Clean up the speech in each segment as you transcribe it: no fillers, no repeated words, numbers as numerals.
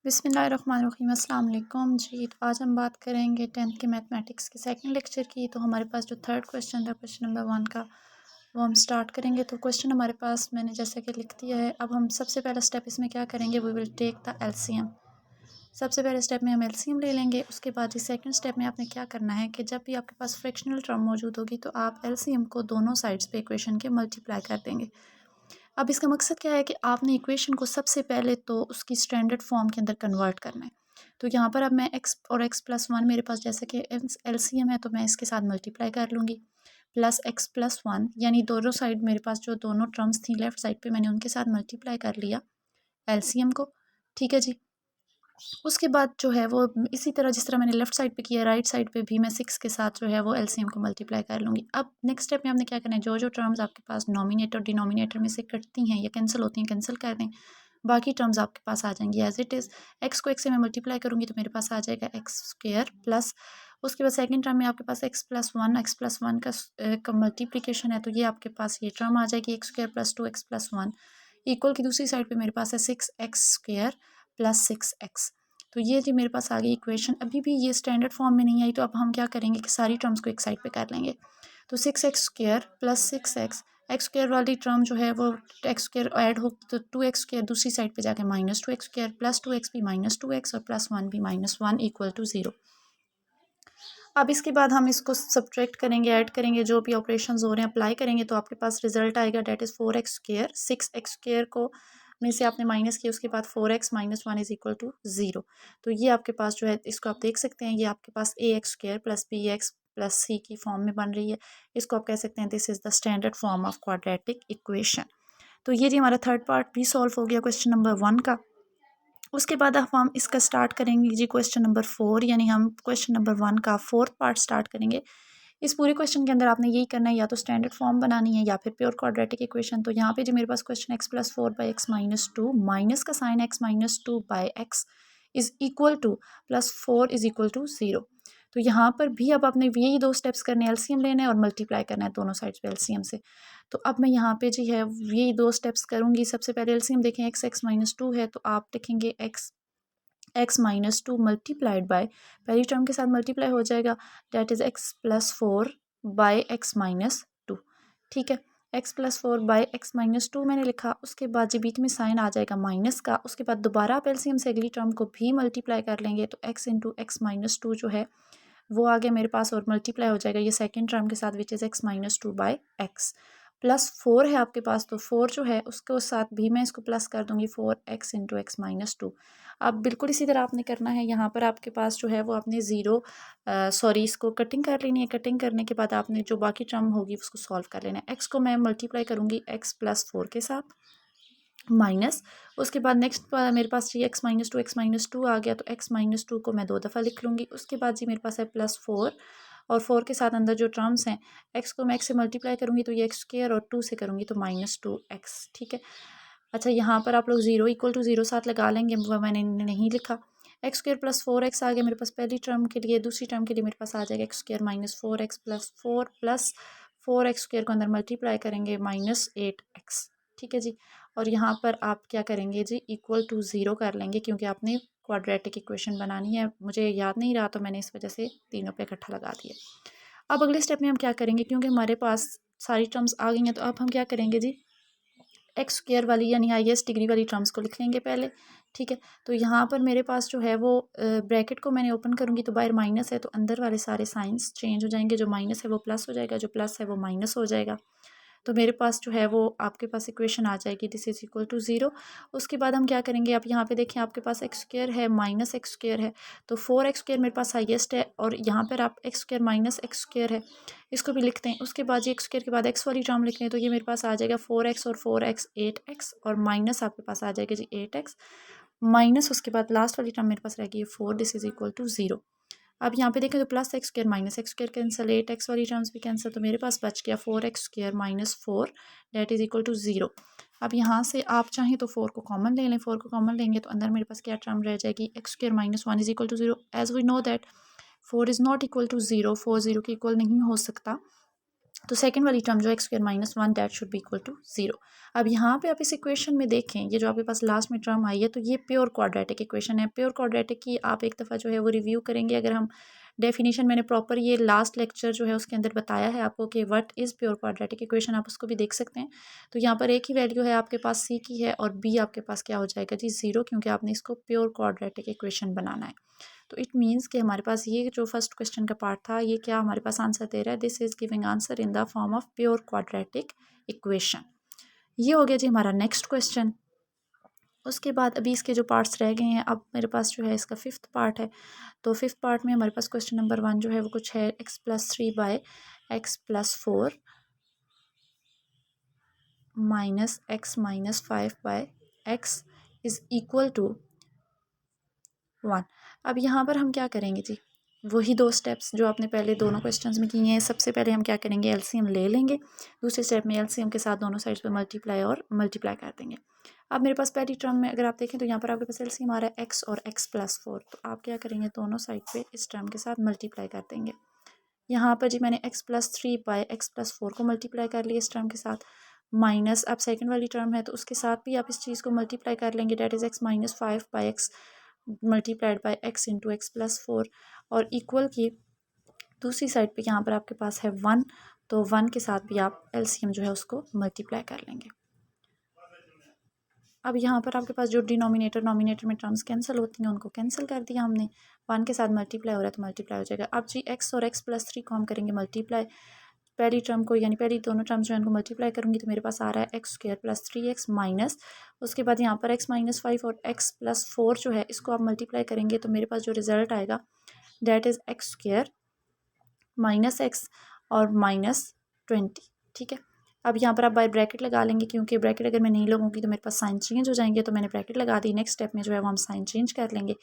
बिस्मिल्लाहिर्रहमानिर्रहीम अस्सलाम वालेकुम जी। तो आज हम बात करेंगे 10th के मैथमेटिक्स के सेकंड लेक्चर की। तो हमारे पास जो थर्ड क्वेश्चन था, क्वेश्चन नंबर 1 का, वो हम स्टार्ट करेंगे। तो क्वेश्चन हमारे पास मैंने जैसे कि लिख दिया है। अब हम सबसे पहला स्टेप इसमें क्या करेंगे, we will take the LCM. सबसे पहले स्टेप में हम एलसीएम ले लेंगे। उसके बाद इस सेकंड स्टेप में आपने क्या करना है कि जब भी आपके पास फ्रैक्शनल टर्म मौजूद होगी तो आप एलसीएम को दोनों साइड्स पे इक्वेशन के मल्टीप्लाई कर देंगे। अब इसका मकसद क्या है कि आपने इक्वेशन को सबसे पहले तो उसकी स्टैंडर्ड फॉर्म के अंदर कन्वर्ट करना है। तो यहाँ पर अब मैं x और x+1 मेरे पास जैसे कि एलसीएम है, तो मैं इसके साथ मल्टीप्लाई कर लूँगी। प्लस x+1 यानी दोनों साइड मेरे पास जो दोनों टर्म्स थी लेफ्ट साइड पे, मैंने उनके साथ मल्टीप्लाई कर लिया एलसीएम को। ठीक है जी। उसके बाद जो है वो इसी तरह जिस तरह मैंने लेफ्ट साइड पे किया, राइट साइड पे भी मैं 6 के साथ जो है वो एलसीएम को मल्टीप्लाई कर लूँगी। अब नेक्स्ट स्टेप में आपने क्या करना है, जो जो टर्म्स आपके पास नॉमिनेटर और डिनोमिनेटर में से कटती हैं या कैंसिल होती हैं, कैंसिल कर दें। बाकी टर्म्स आपके पास आ जाएंगी एज इट इज़। एक्स को एक्स से मैं मल्टीप्लाई करूँगी तो मेरे पास आ जाएगा एक्स स्क्वेयर प्लस, उसके बाद सेकंड टर्म में आपके पास x+1 का मल्टीप्लिकेशन है, तो ये आपके पास ये टर्म आ जाएगी x square plus 2x+1 equal की दूसरी साइड पे मेरे पास है 6x स्क्वेयर प्लस 6x। तो ये जी मेरे पास आ गई इक्वेशन। अभी भी ये स्टैंडर्ड फॉर्म में नहीं आई, तो अब हम क्या करेंगे कि सारी टर्म्स को एक साइड पे कर लेंगे। तो 6x square plus 6x, x square वाली टर्म जो है वो एक्स स्क्वेयर ऐड हो तो 2x स्क्वेयर दूसरी साइड पे जाके -2x स्क्वेयर प्लस 2x भी -2x और +1 भी -1 इक्वल टू 0। अब इसके बाद हम इसको सब्ट्रैक्ट करेंगे, ऐड करेंगे, जो भी ऑपरेशंस हो रहे हैं अप्लाई करेंगे, तो आपके पास रिजल्ट आएगा that is 4x square. 6x square को में से आपने माइनस किया, उसके बाद 4x - 1 इज इक्वल टू 0। तो ये आपके पास जो है, इसको आप देख सकते हैं, ये आपके पास ax square plus bx plus c की फॉर्म में बन रही है। इसको आप कह सकते हैं this is the standard form of quadratic equation. तो ये जी हमारा थर्ड पार्ट भी सॉल्व हो गया क्वेश्चन नंबर 1 का। उसके बाद अब हम इसका स्टार्ट करेंगे जी क्वेश्चन नंबर 4, यानी हम क्वेश्चन नंबर 1 का फोर्थ पार्ट स्टार्ट करेंगे। इस पूरे क्वेश्चन के अंदर आपने यही करना है, या तो स्टैंडर्ड फॉर्म बनानी है या फिर प्योर क्वाड्रेटिक इक्वेशन। तो यहाँ पे जी मेरे पास क्वेश्चन x+4/x-2 माइनस का sign x-2/x is equal to +4 is equal to 0। तो यहाँ पर भी अब आपने यही दो स्टेप्स करने हैं, एलसीएम लेना है और मल्टीप्लाई करना है दोनों साइड्स पे एलसीएम से। तो अब मैं यहाँ पे जी है यही दो स्टेप्स करूँगी। सबसे पहले एलसीएम देखें, x(x-2) है तो आप लिखेंगे x(x-2) मल्टीप्लाइड बाय, पहली टर्म के साथ मल्टीप्लाई हो जाएगा, डेट इज़ x+4/x-2। ठीक है, x+4/x-2 मैंने लिखा। उसके बाद जी बीच में साइन आ जाएगा माइनस का। उसके बाद दोबारा आप एलसीएम से अगली टर्म को भी मल्टीप्लाई कर लेंगे, तो x इंटू x-2 जो है वो आगे मेरे पास और मल्टीप्लाई हो जाएगा ये सेकंड टर्म के साथ, विच इज़ x-2/x प्लस 4 है आपके पास। तो 4 जो है उसको साथ भी मैं इसको प्लस कर दूंगी, 4x इंटू x-2। अब बिल्कुल इसी तरह आपने करना है। यहाँ पर आपके पास जो है वो आपने इसको कटिंग कर लेनी है। कटिंग करने के बाद आपने जो बाकी टर्म होगी उसको सॉल्व कर लेना है। x को मैं मल्टीप्लाई करूँगी x+4 के साथ माइनस, उसके बाद नेक्स्ट मेरे पास जी x-2 आ गया, तो x-2 को मैं 2 दफ़ा लिख लूँगी। उसके बाद जी मेरे पास है +4 और 4 के साथ अंदर जो टर्म्स हैं, x को मैं x से मल्टीप्लाई करूँगी तो ये x स्क्वायर और 2 से करूँगी तो -2x। ठीक है। अच्छा, यहाँ पर आप लोग 0 इक्वल टू 0 साथ लगा लेंगे, वो मैंने नहीं लिखा। एक्स स्क्वायर प्लस 4x आ गया मेरे पास पहली टर्म के लिए। दूसरी टर्म के लिए मेरे पास आ जाएगा x square -4x plus 4x square को अंदर मल्टीप्लाई करेंगे -8x। ठीक है जी। और यहाँ पर आप क्या करेंगे जी, इक्वल टू 0 कर लेंगे, क्योंकि आपने क्वाड्रेटिक इक्वेशन बनानी है। मुझे याद नहीं रहा तो मैंने इस वजह से तीनों पे इकट्ठा लगा दिया। अब अगले स्टेप में हम क्या करेंगे, क्योंकि हमारे पास सारी टर्म्स आ गई हैं, तो अब हम क्या करेंगे जी, एक्स स्क्वायर वाली यानी हाईएस्ट डिग्री वाली टर्म्स को लिख लेंगे पहले। ठीक है। तो यहाँ पर मेरे पास जो है वो ब्रैकेट को मैंने ओपन करूँगी तो बाहर माइनस है, तो अंदर वाले सारे साइंस चेंज हो जाएंगे। जो माइनस है वो प्लस हो जाएगा, जो प्लस है वो माइनस हो जाएगा। तो मेरे पास जो है वो आपके पास इक्वेशन आ जाएगी दिस इज इक्वल टू 0। उसके बाद हम क्या करेंगे, आप यहाँ पे देखें आपके पास एक्स स्क्वायर है माइनस एक्स स्क्वायर है, तो 4x स्क्वायर मेरे पास हाईएस्ट है, और यहाँ पर आप x square minus x square है, इसको भी लिखते हैं। उसके बाद ये एक्स स्क्वायर के बाद एक्स वाली टर्म लिख लें, तो ये मेरे पास आ जाएगा 4x और 4x 8x, और माइनस आपके पास आ जाएगा जी 8x माइनस, उसके बाद लास्ट वाली टर्म मेरे पास रहेगी 4, दिस इज इक्वल टू 0। अब यहाँ पे देखें तो plus x square minus x square cancel, 8x वाली टर्म्स भी कैंसिल, तो मेरे पास बच गया 4x square -4 that is equal to 0। अब यहाँ से आप चाहें तो 4 को कॉमन ले लें। 4 को कॉमन लेंगे तो अंदर मेरे पास क्या टर्म रह जाएगी, x square -1 is equal to 0। As we know that 4 is not equal to 0, 4 0 के इक्वल नहीं हो सकता। तो सेकंड वाली टर्म जो x square minus one that should be equal to 0। अब यहाँ पे आप इस इक्वेशन में देखें, ये जो आपके पास लास्ट में टर्म आई है तो ये प्योर क्वाड्रेटिक इक्वेशन है। प्योर क्वाड्रेटिक की आप एक दफ़ा जो है वो रिव्यू करेंगे। अगर हम डेफिनेशन मैंने प्रॉपर ये लास्ट लेक्चर जो है उसके अंदर बताया है आपको कि what is pure quadratic equation, आप उसको भी देख सकते हैं। तो यहाँ पर एक ही वैल्यू है आपके पास सी की है और बी आपके पास क्या हो जाएगा जी 0, क्योंकि आपने इसको प्योर क्वाड्रेटिक इक्वेशन बनाना है। तो इट मीन्स कि हमारे पास ये जो फर्स्ट क्वेश्चन का पार्ट था ये क्या हमारे पास आंसर दे रहा है, this is giving answer in the form of pure quadratic equation. ये हो गया जी हमारा नेक्स्ट क्वेश्चन। उसके बाद अभी इसके जो पार्ट्स रह गए हैं, अब मेरे पास जो है इसका फिफ्थ पार्ट है। तो फिफ्थ पार्ट में हमारे पास क्वेश्चन नंबर 1 जो है वो कुछ है x+3 by x+4 minus x-5 by x is equal to 1। अब यहाँ पर हम क्या करेंगे जी, वही दो स्टेप्स जो आपने पहले दोनों क्वेश्चंस में किए हैं। सबसे पहले हम क्या करेंगे, एलसीएम ले लेंगे। दूसरे स्टेप में एलसीएम के साथ दोनों साइड्स पे मल्टीप्लाई कर देंगे। अब मेरे पास पहली टर्म में अगर आप देखें तो यहाँ पर आपके पास एलसीएम आ रहा है x और x+4। तो आप क्या करेंगे, दोनों साइड पे इस टर्म के साथ मल्टीप्लाई कर देंगे। यहाँ पर जी मैंने x+3 बाय x+4 को मल्टीप्लाई कर लिया इस टर्म के साथ। माइनस अब सेकंड वाली टर्म है तो उसके साथ भी आप इस चीज़ को मल्टीप्लाई कर लेंगे, that is x-5 by x multiplied by x into x+4 और इक्वल की दूसरी साइड पे यहाँ पर आपके पास है 1। तो 1 के साथ भी आप एलसीएम जो है उसको मल्टीप्लाई कर लेंगे। अब यहाँ पर आपके पास जो नॉमिनेटर में टर्म्स कैंसिल होती हैं उनको कैंसिल कर दिया हमने। 1 के साथ मल्टीप्लाई हो रहा है तो मल्टीप्लाई हो जाएगा। अब जी x और x+3 को हम करेंगे मल्टीप्लाई। पहली टर्म को यानी पहली दोनों टर्म्स जो है उनको मल्टीप्लाई करूँगी तो मेरे पास आ रहा है x² + 3x माइनस, उसके बाद यहाँ पर x-5 और x+4 जो है इसको आप मल्टीप्लाई करेंगे तो मेरे पास जो रिज़ल्ट आएगा that is x² minus x और -20। ठीक है, अब यहाँ पर आप बाय ब्रैकेट लगा लेंगे, क्योंकि ब्रैकेट अगर मैं नहीं लगाऊंगी तो मेरे पास साइन चेंज हो जाएंगे। तो मैंने ब्रैकेट लगा दी। नेक्स्ट स्टेप में जो है वो हम साइन चेंज कर लेंगे।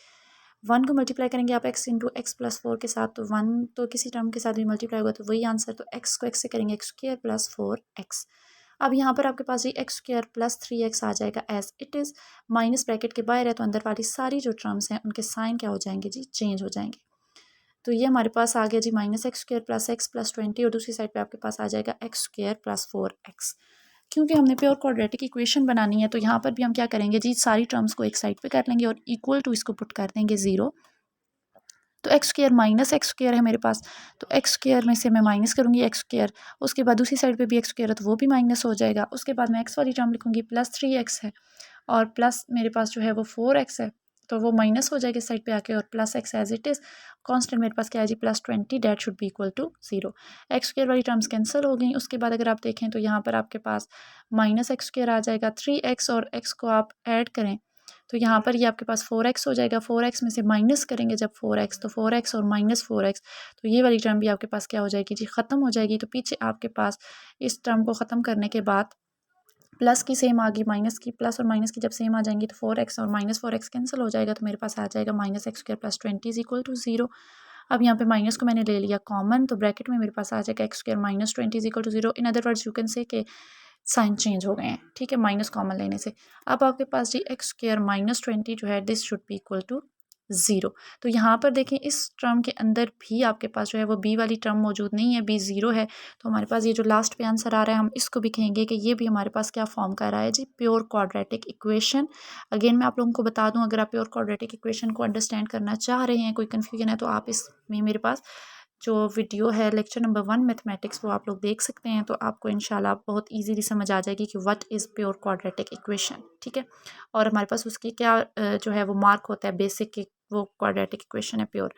1 को मल्टीप्लाई करेंगे आप x इंटू x+4 के साथ, तो 1 तो किसी टर्म के साथ भी मल्टीप्लाई होगा तो वही आंसर। तो x को x से करेंगे x² + 4x। अब यहाँ पर आपके पास ये x² + 3x आ जाएगा as it is. Minus bracket के बाहर है तो अंदर वाली सारी जो टर्म्स हैं उनके साइन क्या हो जाएंगे जी, चेंज हो जाएंगे। तो ये हमारे पास आ गया जी -x² + x + 20 और दूसरी साइड पे आपके पास आ जाएगा x² + 4x। क्योंकि हमने प्योर क्वाड्रेटिक इक्वेशन बनानी है तो यहाँ पर भी हम क्या करेंगे जी, सारी टर्म्स को एक साइड पे कर लेंगे और इक्वल टू इसको पुट कर देंगे 0। तो x² माइनस x² है मेरे पास, तो x² में से मैं माइनस करूँगी x²। उसके बाद दूसरी साइड पे भी x² है तो वो भी माइनस हो जाएगा। उसके बाद मैं x वाली टर्म लिखूँगी +3x है और प्लस मेरे पास जो है वो 4x है, तो वो माइनस हो जाएगा साइड पे आके और plus x as it is. Constant मेरे पास क्या है जी +20, that should be equal to 0। x² वाली टर्म्स कैंसिल हो गई। उसके बाद अगर आप देखें तो यहाँ पर आपके पास -x² आ जाएगा। 3x और x को आप ऐड करें तो यहाँ पर ये आपके पास 4x हो जाएगा। 4x में से माइनस करेंगे जब 4x, तो 4x और -4x, तो ये वाली टर्म भी आपके पास क्या हो जाएगी जी, ख़त्म हो जाएगी। तो पीछे आपके पास इस टर्म को ख़त्म करने के बाद प्लस की सेम आ गई, माइनस की, प्लस और माइनस की जब सेम आ जाएंगी तो 4x और -4x कैंसिल हो जाएगा। तो मेरे पास आ जाएगा -x² + 20 इज इक्वल टू 0। अब यहाँ पे माइनस को मैंने ले लिया कॉमन, तो ब्रैकेट में मेरे पास आ जाएगा x² - 20 is equal to 0। In other words you can say के साइन चेंज हो गए हैं। ठीक है, माइनस कॉमन लेने से अब आपके पास जी x² - 20 जो है this should be equal to 0। तो यहाँ पर देखें इस टर्म के अंदर भी आपके पास जो है वो b वाली टर्म मौजूद नहीं है, b 0 है। तो हमारे पास ये जो लास्ट पे आंसर आ रहा है हम इसको भी कहेंगे कि ये भी हमारे पास क्या फॉर्म कर रहा है जी, प्योर क्वाड्रेटिक इक्वेशन। अगेन मैं आप लोगों को बता दूं, अगर आप प्योर क्वाड्रेटिक इक्वेशन को अंडरस्टैंड करना चाह रहे हैं, कोई कन्फ्यूजन है, तो आप इसमें मेरे पास जो वीडियो है लेक्चर नंबर 1 मैथमेटिक्स वो आप लोग देख सकते हैं। तो आपको इंशाल्लाह बहुत इजीली समझ आ जाएगी कि what is pure quadratic equation. ठीक है, और हमारे पास उसकी क्या जो है वो मार्क होता है बेसिक की, वो क्वाड्रेटिक इक्वेशन है प्योर।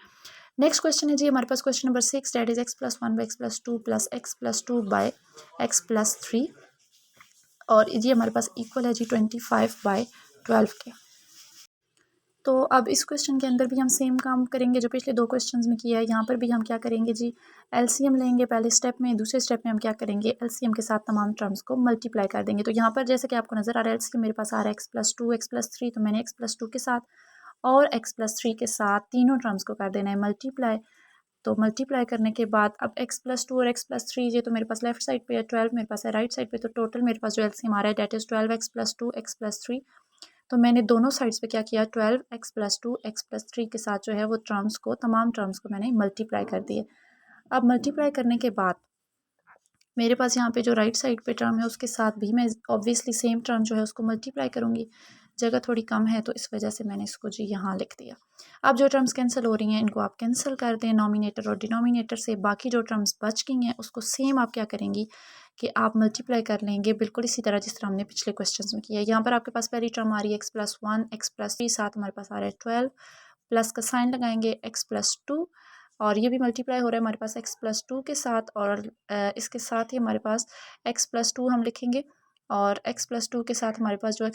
नेक्स्ट क्वेश्चन है जी हमारे पास question number 6, that is x+1 by x+2 plus x+2 by x+3 और ये हमारे पास इक्वल है जी 25/12 के। तो अब इस क्वेश्चन के अंदर भी हम सेम काम करेंगे जो पिछले दो क्वेश्चंस में किया है। यहाँ पर भी हम क्या करेंगे जी, एलसीएम लेंगे पहले स्टेप में। दूसरे स्टेप में हम क्या करेंगे, एलसीएम के साथ तमाम टर्म्स को मल्टीप्लाई कर देंगे। तो यहाँ पर जैसे कि आपको नज़र आ रहा है एलसीएम मेरे पास आ रहा है x+2 x+3, तो मैंने x+2 के साथ और x+3 के साथ तीनों टर्म्स को कर देना है मल्टीप्लाई। तो मल्टीप्लाई करने के बाद अब x+2 और x+3 ये तो मेरे पास लेफ्ट साइड पे है, 12 मेरे पास है राइट साइड पे। तो टोटल मेरे पास जो एलसीएम आ रहा है डेट इज़ 12x+2 x+3। तो मैंने दोनों साइड्स पे क्या किया, 12x+2 x+3 के साथ जो है वो टर्म्स को, तमाम टर्म्स को मैंने मल्टीप्लाई कर दिए। अब मल्टीप्लाई करने के बाद मेरे पास यहाँ पे जो राइट साइड पे टर्म है उसके साथ भी मैं ऑब्वियसली सेम टर्म जो है उसको मल्टीप्लाई करूँगी। जगह थोड़ी कम है तो इस वजह से मैंने इसको जी यहाँ लिख दिया। अब जो टर्म्स कैंसिल हो रही हैं इनको आप कैंसिल कर दें नॉमिनेटर और डिनोमिनेटर से। बाकी जो टर्म्स बच गई हैं उसको सेम आप क्या करेंगी कि आप मल्टीप्लाई कर लेंगे बिल्कुल इसी तरह जिस तरह हमने पिछले क्वेश्चन में किया। यहाँ पर आपके पास पहली टर्म आ रही है x+1 x+3, साथ हमारे पास आ रहा है 12, प्लस का साइन लगाएंगे x+2 और ये भी मल्टीप्लाई हो रहा है हमारे पास x+2 के साथ और इसके साथ ही हमारे पास x+2 हम लिखेंगे और x+2 के साथ हमारे पास जो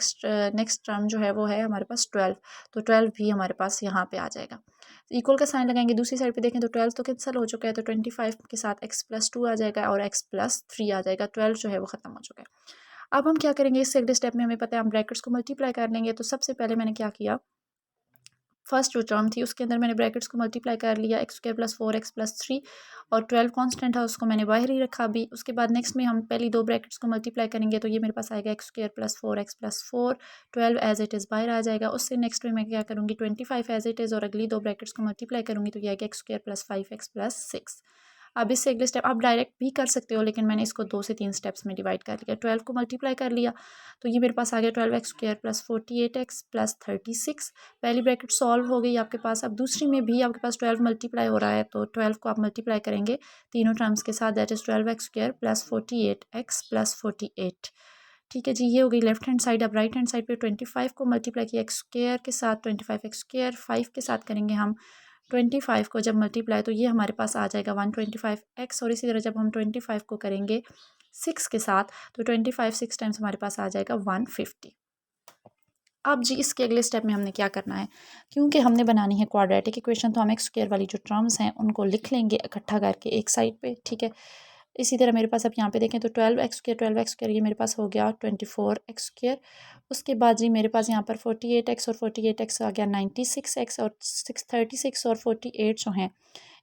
नेक्स्ट टर्म जो है वो है हमारे पास 12, तो 12 भी हमारे पास यहाँ पे आ जाएगा। इक्वल का साइन लगाएंगे दूसरी साइड पे देखें तो 12 तो कैंसिल हो चुका है तो 25 के साथ x+2 आ जाएगा और x+3 आ जाएगा। 12 जो है वो ख़त्म हो चुका है। अब हम क्या करेंगे इससे अगले स्टेप में हमें पता है हम ब्रैकेट्स को मल्टीप्लाई कर लेंगे। तो सबसे पहले मैंने क्या किया फर्स्ट जो टर्म थी उसके अंदर मैंने ब्रैकेट्स को मल्टीप्लाई कर लिया x² + 4x+3 और 12 कांस्टेंट है उसको मैंने बाहर ही रखा अभी। उसके बाद नेक्स्ट में हम पहली दो ब्रैकेट्स को मल्टीप्लाई करेंगे तो ये मेरे पास आएगा x² + 4x+4, 12 as it is बाहर आ जाएगा। उससे नेक्स्ट में मैं क्या करूँगी 25 एज इट इज़ और अगली दो ब्रैकेट्स को मल्टीप्लाई करूँगी तो ये आएगा x² + 5x+6। अब इससे अगले स्टेप आप डायरेक्ट भी कर सकते हो लेकिन मैंने इसको 2 से 3 स्टेप्स में डिवाइड कर लिया। 12 को मल्टीप्लाई कर लिया तो ये मेरे पास आ गया 12x² + 48x+36। पहली ब्रैकेट सॉल्व हो गई आपके पास। अब दूसरी में भी आपके पास 12 मल्टीप्लाई हो रहा है तो 12 को आप मल्टीप्लाई करेंगे तीनों टर्म्स के साथ दैट इज़ 12x² + 48x+48। ठीक है जी ये हो गई लेफ्ट हैंड साइड। अब राइट हैंड साइड पे 25 को मल्टीप्लाई किया x² के साथ 25x², 5 के साथ करेंगे हम 25 को जब मल्टीप्लाई तो ये हमारे पास आ जाएगा 125x और इसी तरह जब हम 25 को करेंगे 6 के साथ तो 25 6 टाइम्स हमारे पास आ जाएगा 150। अब जी इसके अगले स्टेप में हमने क्या करना है क्योंकि हमने बनानी है क्वाड्रेटिक इक्वेशन तो हम x² वाली जो टर्म्स हैं उनको लिख लेंगे इकट्ठा करके एक साइड पे। ठीक है इसी तरह मेरे पास अब यहाँ पे देखें तो 12x² ये मेरे पास हो गया 24x²। उसके बाद जी मेरे पास यहाँ पर 48x और 48x आ गया 96x और 636 और 48 जो हैं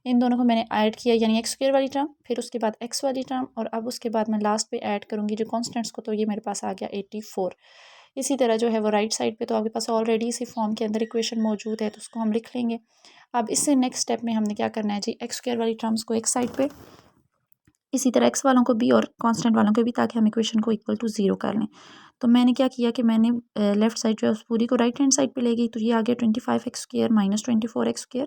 इन दोनों को मैंने ऐड किया यानी x² वाली टर्म फिर उसके बाद x वाली टर्म और अब उसके बाद मैं लास्ट पे ऐड करूँगी जो कॉन्स्टेंट्स को तो ये मेरे पास आ गया 84। इसी तरह जो है वो राइट साइड पे तो आपके पास ऑलरेडी इसी फॉर्म के अंदर इक्वेशन मौजूद है तो उसको हम लिख लेंगे। अब इससे नेक्स्ट स्टेप में हमने क्या करना है जी x² वाली टर्म्स को एक साइड पे इसी तरह x वालों को भी और कांस्टेंट वालों को भी ताकि हम इक्वेशन को इक्वल टू 0 कर लें। तो मैंने क्या किया कि मैंने लेफ्ट साइड जो है उस पूरी को राइट हैंड साइड पे ले गई तो ये आ गया 25x² - 24x²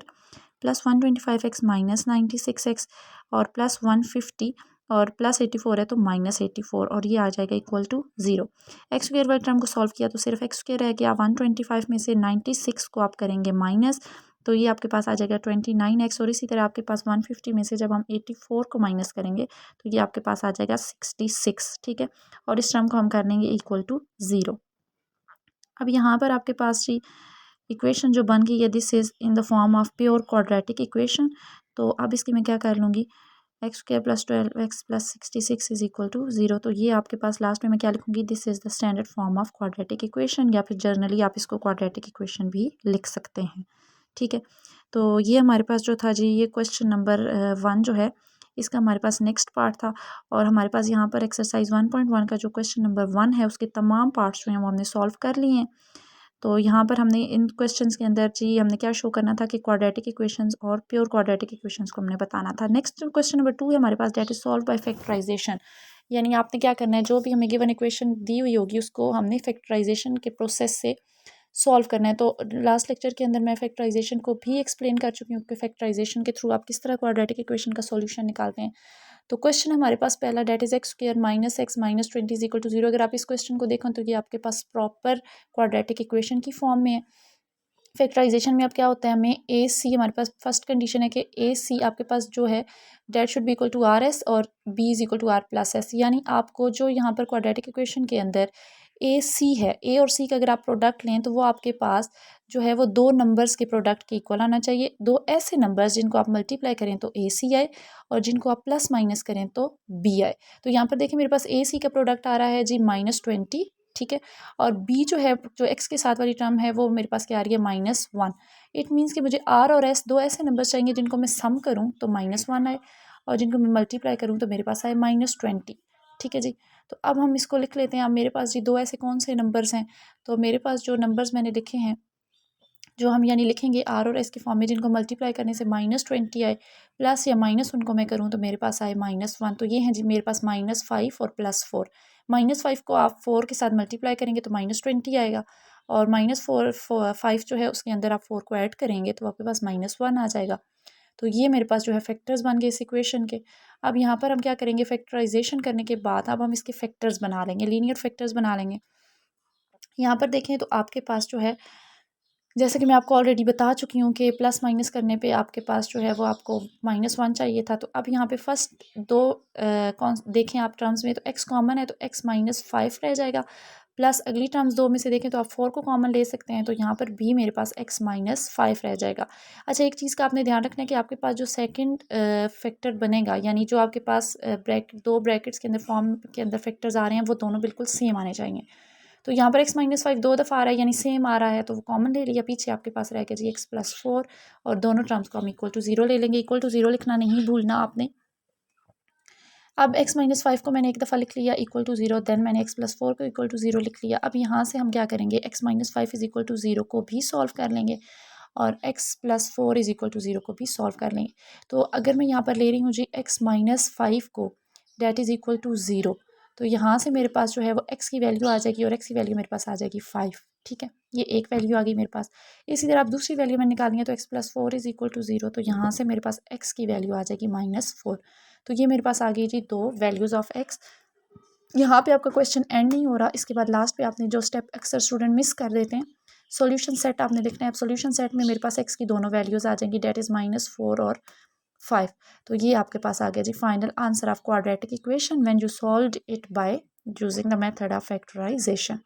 plus 125x - 96x और प्लस 150 और प्लस 84 है तो -84 और ये आ जाएगा इक्वल टू 0। x² वाले टर्म को सॉल्व किया तो सिर्फ x² रह गया। 125 में से 96 को आप करेंगे माइनस तो ये आपके पास आ जाएगा 29x और इसी तरह आपके पास 150 में से जब हम 84 को माइनस करेंगे तो ये आपके पास आ जाएगा 66। ठीक है और इस टर्म को हम कर लेंगे इक्वल टू 0। अब यहाँ पर आपके पास जी इक्वेशन जो बन गई है this is in the form of pure quadratic equation. तो अब इसकी मैं क्या कर लूँगी x² + 12x + 66 is equal to 0। तो ये आपके पास लास्ट में मैं क्या लिखूँगी this is the standard form of quadratic equation या फिर जर्नली आप इसको क्वाड्रेटिक इक्वेशन भी लिख सकते हैं। ठीक है तो ये हमारे पास जो था जी ये क्वेश्चन नंबर 1 जो है इसका हमारे पास नेक्स्ट पार्ट था और हमारे पास यहाँ पर एक्सरसाइज 1.1 का जो क्वेश्चन नंबर 1 है उसके तमाम पार्ट्स जो हैं वो हमने सॉल्व कर लिए हैं। तो यहाँ पर हमने इन क्वेश्चंस के अंदर जी हमने क्या शो करना था कि क्वाड्रेटिक इक्वेशंस और प्योर क्वाड्रेटिक इक्वेशंस को हमने बताना था। नेक्स्ट क्वेश्चन नंबर 2 है हमारे पास that is solve by factorisation. यानी आपने क्या करना है जो भी हमें गिवन इक्वेशन दी हुई होगी उसको हमने फैक्टराइजेशन के प्रोसेस से सॉल्व करना है। तो लास्ट लेक्चर के अंदर मैं फैक्टराइजेशन को भी एक्सप्लेन कर चुकी हूँ कि फैक्टराइजेशन के थ्रू आप किस तरह क्वाड्रेटिक इक्वेशन का सॉल्यूशन निकालते हैं। तो क्वेश्चन हमारे पास पहला that is x² - x - 20 is equal to 0। अगर आप इस क्वेश्चन को देखें तो ये आपके पास प्रॉपर क्वाड्रेटिक इक्वेशन की फॉर्म में है। फैक्टराइजेशन में अब क्या होता है हमें ए सी हमारे पास फर्स्ट कंडीशन है कि ए सी आपके पास जो है that should be equal to R S और B is equal to R plus S. यानी आपको जो यहाँ पर क्वाड्रेटिक इक्वेशन के अंदर ए सी है ए और सी का अगर आप प्रोडक्ट लें तो वो आपके पास जो है वो दो नंबर्स के प्रोडक्ट के इक्वल आना चाहिए। दो ऐसे नंबर्स जिनको आप मल्टीप्लाई करें तो ए सी आए और जिनको आप प्लस माइनस करें तो बी आए। तो यहाँ पर देखिए मेरे पास ए सी का प्रोडक्ट आ रहा है जी -20। ठीक है और बी जो है जो एक्स के साथ वाली टर्म है वो मेरे पास क्या आ रही है -1। इट मीन्स कि मुझे आर और एस दो ऐसे नंबर चाहिए जिनको मैं सम करूँ तो -1 आए और जिनको मैं मल्टीप्लाई करूँ तो मेरे पास आए -20। ठीक है जी तो अब हम इसको लिख लेते हैं। अब मेरे पास जी दो ऐसे कौन से नंबर्स हैं तो मेरे पास जो नंबर्स मैंने लिखे हैं जो हम यानी लिखेंगे आर और एस के फॉर्म में, जिनको मल्टीप्लाई करने से -20 आए, प्लस या माइनस उनको मैं करूँ तो मेरे पास आए -1। तो ये हैं जी मेरे पास -5 और +4। -5 को आप 4 के साथ मल्टीप्लाई करेंगे तो -20 आएगा, और -5 जो है उसके अंदर आप 4 को ऐड करेंगे तो आपके पास -1 आ जाएगा। तो ये मेरे पास जो है फैक्टर्स बन गए इस इक्वेशन के। अब यहाँ पर हम क्या करेंगे, फैक्टराइजेशन करने के बाद अब हम इसके फैक्टर्स बना लेंगे, लीनियर फैक्टर्स बना लेंगे। यहाँ पर देखें तो आपके पास जो है, जैसे कि मैं आपको ऑलरेडी बता चुकी हूँ कि प्लस माइनस करने पे आपके पास जो है वो आपको -1 चाहिए था। तो अब यहाँ पे फर्स्ट दो कौन देखें आप टर्म्स में, तो x कॉमन है तो x -5 रह जाएगा, प्लस अगली टर्म्स दो में से देखें तो आप 4 को कॉमन ले सकते हैं, तो यहाँ पर भी मेरे पास x -5 रह जाएगा। अच्छा, एक चीज़ का आपने ध्यान रखना है कि आपके पास जो सेकंड फैक्टर बनेगा, यानी जो आपके पास दो ब्रैकेट्स के अंदर फॉर्म के अंदर फैक्टर्स आ रहे हैं वो दोनों बिल्कुल सेम आने चाहिए। तो यहाँ पर x -5 दो दफ़ा आ रहा है यानी सेम आ रहा है, तो वो कॉमन ले लिया, पीछे आपके पास रह गया जी x+4, और दोनों टर्म्स को हम इक्वल टू 0 ले लेंगे। इक्वल टू 0 लिखना नहीं भूलना आपने। अब x -5 को मैंने एक दफ़ा लिख लिया इक्वल टू 0, देन मैंने x+4 को इक्वल टू 0 लिख लिया। अब यहाँ से हम क्या करेंगे, x -5 इज़ इक्वल टू 0 को भी सॉल्व कर लेंगे, और x+4 इज़ इक्वल टू 0 को भी सॉल्व कर लेंगे। तो अगर मैं यहाँ पर ले रही हूँ जी x -5 को, डैट इज़ इक्वल टू 0, तो यहाँ से मेरे पास जो है वो x की वैल्यू आ जाएगी, और x की वैल्यू मेरे पास आ जाएगी 5। ठीक है, ये एक वैल्यू आ गई मेरे पास। इसी तरह आप दूसरी वैल्यू में निकालेंगे है तो x+4 इज़ इक्वल टू 0, तो यहाँ से मेरे पास x की वैल्यू आ जाएगी -4। तो ये मेरे पास आ गई जी दो वैल्यूज़ ऑफ x। यहाँ पे आपका क्वेश्चन एंड नहीं हो रहा, इसके बाद लास्ट पे आपने जो स्टेप अक्सर स्टूडेंट मिस कर देते हैं, सॉल्यूशन सेट आपने लिखना है। अब सॉल्यूशन सेट में मेरे पास x की दोनों वैल्यूज़ आ जाएंगी, डेट इज़ -4 और 5। तो ये आपके पास आ गया जी final answer of quadratic equation when you solved it by using the method of factorisation.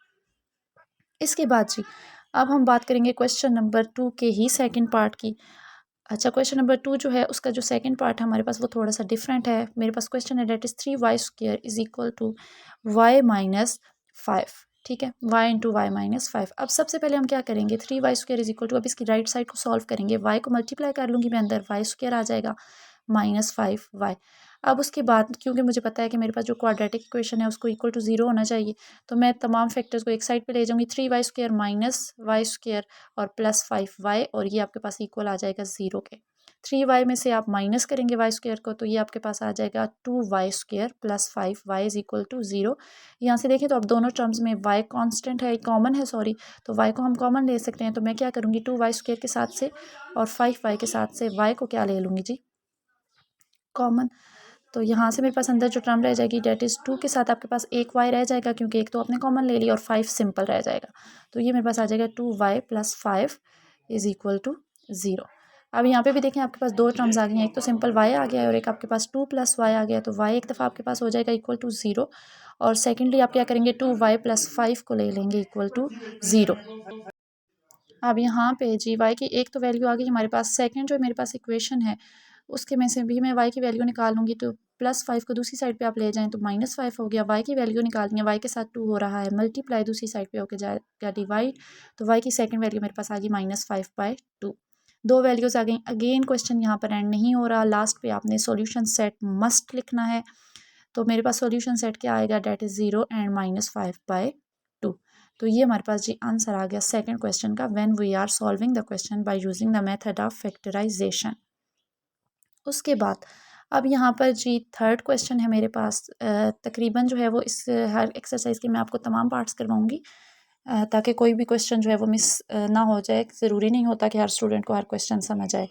इसके बाद जी अब हम बात करेंगे क्वेश्चन नंबर 2 के ही सेकंड पार्ट की। अच्छा, क्वेश्चन नंबर 2 जो है उसका जो सेकंड पार्ट है हमारे पास वो थोड़ा सा डिफरेंट है। मेरे पास क्वेश्चन है that is 3y² is equal to y-5। ठीक है, y इंटू y-5। अब सबसे पहले हम क्या करेंगे, 3y² इज़ इक्वल टू, अब इसकी राइट साइड को सॉल्व करेंगे, y को मल्टीप्लाई कर लूँगी मैं अंदर, y² आ जाएगा -5y। अब उसके बाद क्योंकि मुझे पता है कि मेरे पास जो क्वाड्रेटिक इक्वेशन है उसको इक्वल टू 0 होना चाहिए, तो मैं तमाम फैक्टर्स को एक साइड पे ले जाऊँगी, 3y² -y² और +5y, और ये आपके पास इक्वल आ जाएगा 0 के। 3y में से आप माइनस करेंगे y² को, तो ये आपके पास आ जाएगा 2y² + 5y is equal to 0। यहाँ से देखें तो अब दोनों टर्म्स में y कांस्टेंट है, कॉमन है सॉरी, तो y को हम कॉमन ले सकते हैं। तो मैं क्या करूँगी, 2y² के साथ से और 5y के साथ से y को क्या ले लूँगी जी, कॉमन। तो यहाँ से मेरे पास अंदर जो टर्म रह जाएगी डेट इज़ 2 के साथ आपके पास एक y रह जाएगा, क्योंकि एक तो आपने कॉमन ले लिया, और 5 सिंपल रह जाएगा। तो ये मेरे पास आ जाएगा 2y + 5 इज़ इक्वल टू 0। अब यहाँ पे भी देखें आपके पास दो टर्म्स आ गई हैं, एक तो सिंपल y आ गया है और एक आपके पास 2 + y आ गया। तो y एक दफ़ा आपके पास हो जाएगा इक्वल टू 0, और सेकेंडली आप क्या करेंगे, 2y + 5 को ले लेंगे इक्वल टू 0। अब यहाँ पे जी y की एक तो वैल्यू आ गई हमारे पास, सेकंड जो मेरे पास इक्वेशन है उसके में से भी मैं y की वैल्यू निकाल लूँगी, तो +5 को दूसरी साइड पे आप ले जाएं तो -5 हो गया। y की वैल्यू निकालनी है, y के साथ 2 हो रहा है, मल्टीप्लाई दूसरी साइड पे होकर जाएगा डिवाइड, तो y की सेकंड वैल्यू मेरे पास आ गई -5/2। दो वैल्यूज़ आ गई। अगेन क्वेश्चन यहाँ पर एंड नहीं हो रहा, लास्ट पे आपने सॉल्यूशन सेट मस्ट लिखना है। तो मेरे पास सॉल्यूशन सेट क्या आएगा, डेट इज़ 0 एंड -5/2। तो ये हमारे पास जी आंसर आ गया सेकंड क्वेश्चन का, when we are solving the question by using the method of factorisation. उसके बाद अब यहाँ पर जी थर्ड क्वेश्चन है मेरे पास। तकरीबन जो है वो इस हर एक्सरसाइज के मैं आपको तमाम पार्ट्स करवाऊँगी, ताकि कोई भी क्वेश्चन जो है वो मिस ना हो जाए। ज़रूरी नहीं होता कि हर स्टूडेंट को हर क्वेश्चन समझ आए।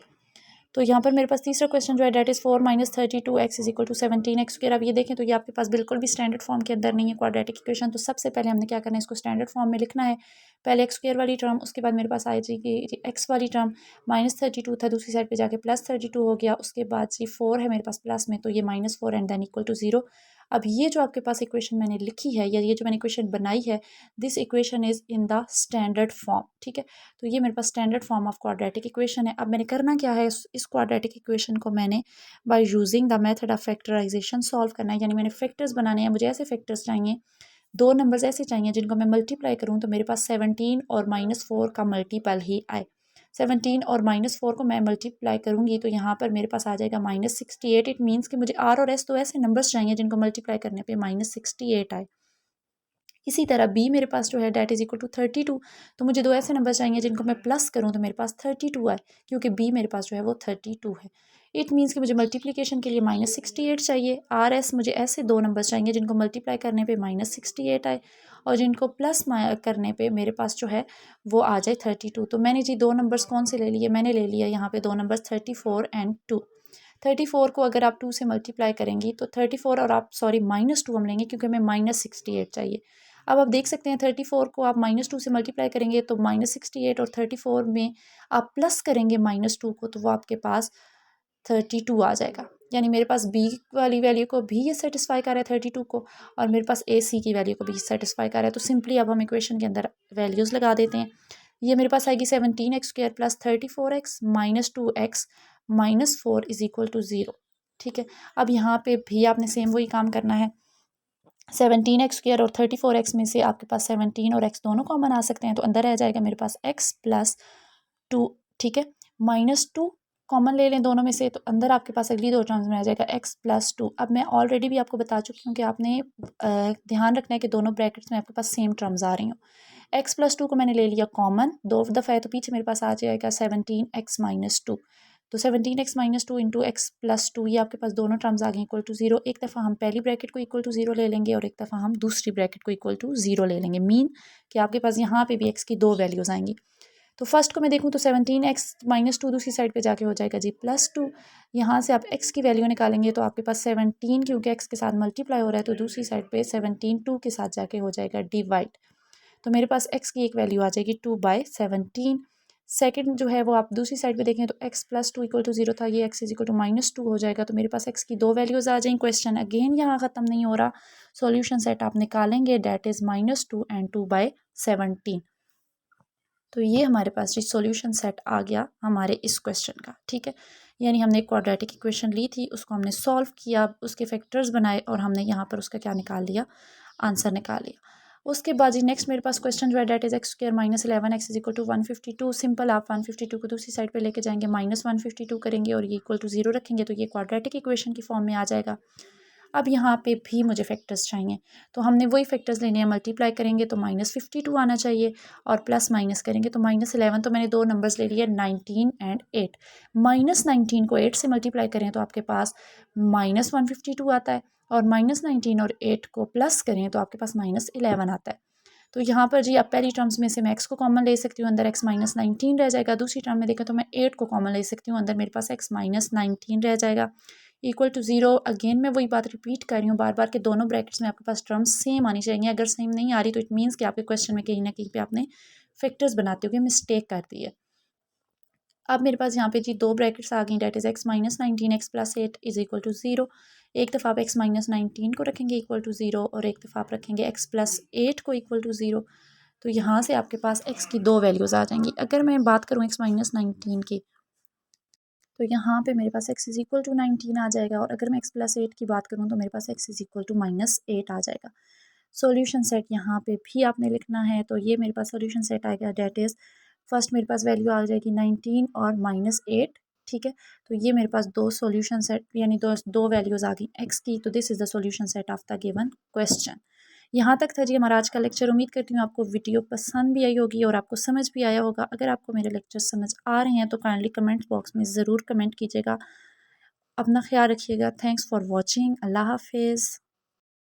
तो यहाँ पर मेरे पास तीसरा क्वेश्चन जो है that is 4 - 32x is equal to 17x²। अब ये देखें तो ये आपके पास बिल्कुल भी स्टैंडर्ड फॉर्म के अंदर नहीं है क्वाड्रेटिक इक्वेशन। तो सबसे पहले हमने क्या करना है, इसको स्टैंडर्ड फॉर्म में लिखना है। पहले x² वाली टर्म, उसके बाद मेरे पास आ जाएगी x वाली टर्म, -32 था, दूसरी साइड पे जाके +32 हो गया। उसके बाद जी 4 है मेरे पास प्लस में, तो ये -4 एंड देन इक्वल टू 0। अब ये जो आपके पास इक्वेशन मैंने लिखी है, या ये जो मैंने इक्वेशन बनाई है, this equation is in the standard form. ठीक है, तो ये मेरे पास standard form of quadratic equation है। अब मैंने करना क्या है, इस क्वाड्रेटिक इक्वेशन को मैंने by using the method of factorisation solve करना है, यानी मैंने फैक्टर्स बनाने हैं। मुझे ऐसे फैक्टर्स चाहिए, दो नंबर्स ऐसे चाहिए जिनको मैं मल्टीप्लाई करूँ तो मेरे पास 17 और -4 का मल्टीपल ही आए। 17 और -4 को मैं मल्टीप्लाई करूँगी तो यहाँ पर मेरे पास आ जाएगा -68। इट मीन्स कि मुझे आर और एस तो ऐसे नंबर्स चाहिए जिनको मल्टीप्लाई करने पे -68 आए। इसी तरह बी मेरे पास जो है डेट इज़ इक्वल टू 32। तो मुझे दो ऐसे नंबर चाहिए जिनको मैं प्लस करूँ तो मेरे पास 32 आए, क्योंकि बी मेरे पास जो है वो 32 है। इट मीन्स कि मुझे मल्टीप्लिकेशन के लिए -68 चाहिए। आर एस मुझे ऐसे दो नंबर चाहिए जिनको मल्टीप्लाई करने पे -68 आए और जिनको प्लस करने पे मेरे पास जो है वो आ जाए 32। तो मैंने जी दो नंबर्स कौन से ले लिए, मैंने ले लिया यहाँ पे दो नंबर्स 34 एंड 2। 34 को अगर आप 2 से मल्टीप्लाई करेंगी तो 34 और आप सॉरी -2 हम लेंगे क्योंकि हमें -68 चाहिए। अब आप देख सकते हैं 34 को आप -2 से मल्टीप्लाई करेंगे तो -68 और 34 में आप प्लस करेंगे -2 को तो वो आपके पास 32 आ जाएगा। यानी मेरे पास बी वाली वैल्यू को भी ये सेटिस्फाई कर रहा है 32 को, और मेरे पास ए सी की वैल्यू को भी सेटिस्फाई कर रहा है। तो सिंपली अब हम इक्वेशन के अंदर वैल्यूज़ लगा देते हैं। ये मेरे पास आएगी 17x² plus 34x minus 2x minus 4 is equal to 0। ठीक है, अब यहाँ पे भी आपने सेम वही काम करना है। 17x² और 34x में से आपके पास 17 और x दोनों कॉमन आ सकते हैं, तो अंदर रह जाएगा मेरे पास x प्लस 2। ठीक है, -2 कॉमन ले लें दोनों में से तो अंदर आपके पास अगली दो टर्म्स में आ जाएगा x प्लस 2। अब मैं ऑलरेडी भी आपको बता चुकी हूँ कि आपने ध्यान रखना है कि दोनों ब्रैकेट्स में आपके पास सेम टर्म्स आ रही हूँ। x प्लस 2 को मैंने ले लिया कॉमन, दो दफ़ा है तो पीछे मेरे पास आ जाएगा 17x माइनस 2। तो 17x minus 2 into x plus 2, ये आपके पास दोनों टर्म्स आ गए इक्वल टू 0। एक दफ़ा हम पहली ब्रैकेट को इक्वल टू 0 ले लेंगे और एक दफ़ा हम दूसरी ब्रैकेट को इक्वल टू 0 ले लेंगे। मीन कि आपके पास यहाँ पे भी x की दो वैल्यूज़ आएंगी। तो फर्स्ट को मैं देखूँ तो 17x माइनस 2 दूसरी साइड पे जाके हो जाएगा जी +2। यहाँ से आप x की वैल्यू निकालेंगे तो आपके पास 17, क्योंकि x के साथ मल्टीप्लाई हो रहा है तो दूसरी साइड पे 17 2 के साथ जाके हो जाएगा डिवाइड। तो मेरे पास x की एक वैल्यू आ जाएगी 2/17। सेकंड जो है वो आप दूसरी साइड पे देखें तो x प्लस 2 इक्वल टू 0 था, ये x इज इक्वल टू -2 हो जाएगा। तो मेरे पास x की दो वैल्यूज़ आ जाएंगी। क्वेश्चन अगेन यहाँ ख़त्म नहीं हो रहा, सॉल्यूशन सेट आप निकालेंगे डेट इज़ -2 एंड 2/17। तो ये हमारे पास जी सॉल्यूशन सेट आ गया हमारे इस क्वेश्चन का। ठीक है, यानी हमने एक क्वाड्रेटिक इक्वेशन ली थी, उसको हमने सॉल्व किया, उसके फैक्टर्स बनाए और हमने यहाँ पर उसका क्या निकाल लिया, आंसर निकाल लिया। उसके बाद जी नेक्स्ट मेरे पास क्वेश्चन जो है that is x² minus 11x is equal to 152। Simple, आप 152 को दूसरी साइड पे लेके जाएंगे, -152 करेंगे और ये इक्वल टू 0 रखेंगे तो ये क्वाड्रेटिक इक्वेशन की फॉर्म में आ जाएगा। अब यहाँ पे भी मुझे फैक्टर्स चाहिए, तो हमने वही फैक्टर्स लेने हैं। मल्टीप्लाई करेंगे तो -52 आना चाहिए और प्लस माइनस करेंगे तो -11। तो मैंने दो नंबर्स ले लिए 19 एंड 8। -19 को 8 से मल्टीप्लाई करें तो आपके पास -152 आता है, और -19 और 8 को प्लस करें तो आपके पास -11 आता है। तो यहाँ पर जी आप पहली टर्म्स में से मैं x को कॉमन ले सकती हूँ, अंदर x -19 रह जाएगा। दूसरी टर्म में देखें तो मैं 8 को कॉमन ले सकती हूँ, अंदर मेरे पास x -19 रह जाएगा इक्वल टू 0। अगेन मैं वही बात रिपीट कर रही हूँ बार बार कि दोनों ब्रैकेट्स में आपके पास टर्म्स सेम आनी चाहिए। अगर सेम नहीं आ रही तो इट मीन्स कि आपके क्वेश्चन में कहीं ना कहीं पे आपने फैक्टर्स बनाते हुए मिस्टेक कर दी है। अब मेरे पास यहाँ पे जी दो ब्रैकेट्स आ गई, that is x -19 x plus 8 is equal to 0। एक दफ़ा आप x -19 को रखेंगे इक्वल टू 0 और एक दफ़ा आप रखेंगे x प्लस 8 को इक्वल टू 0। तो यहाँ से आपके पास x की दो वैल्यूज़ आ जाएंगी। अगर मैं बात करूँ x -19 की, तो यहाँ पे मेरे पास x इज़ इक्वल टू 19 आ जाएगा, और अगर मैं x प्लस 8 की बात करूँ तो मेरे पास x इज़ इक्वल टू -8 आ जाएगा। सॉल्यूशन सेट यहाँ पे भी आपने लिखना है, तो ये मेरे पास सॉल्यूशन सेट आएगा डेट इज़, फर्स्ट मेरे पास वैल्यू आ जाएगी 19 और -8। ठीक है, तो ये मेरे पास दो सॉल्यूशन सेट यानी दो वैल्यूज़ आ गई x की। तो this is the solution set of the given question. यहाँ तक था जी हमारा आज का लेक्चर। उम्मीद करती हूँ आपको वीडियो पसंद भी आई होगी और आपको समझ भी आया होगा। अगर आपको मेरे लेक्चर समझ आ रहे हैं तो काइंडली कमेंट बॉक्स में ज़रूर कमेंट कीजिएगा। अपना ख्याल रखिएगा। Thanks for watching. अल्लाह हाफिज़।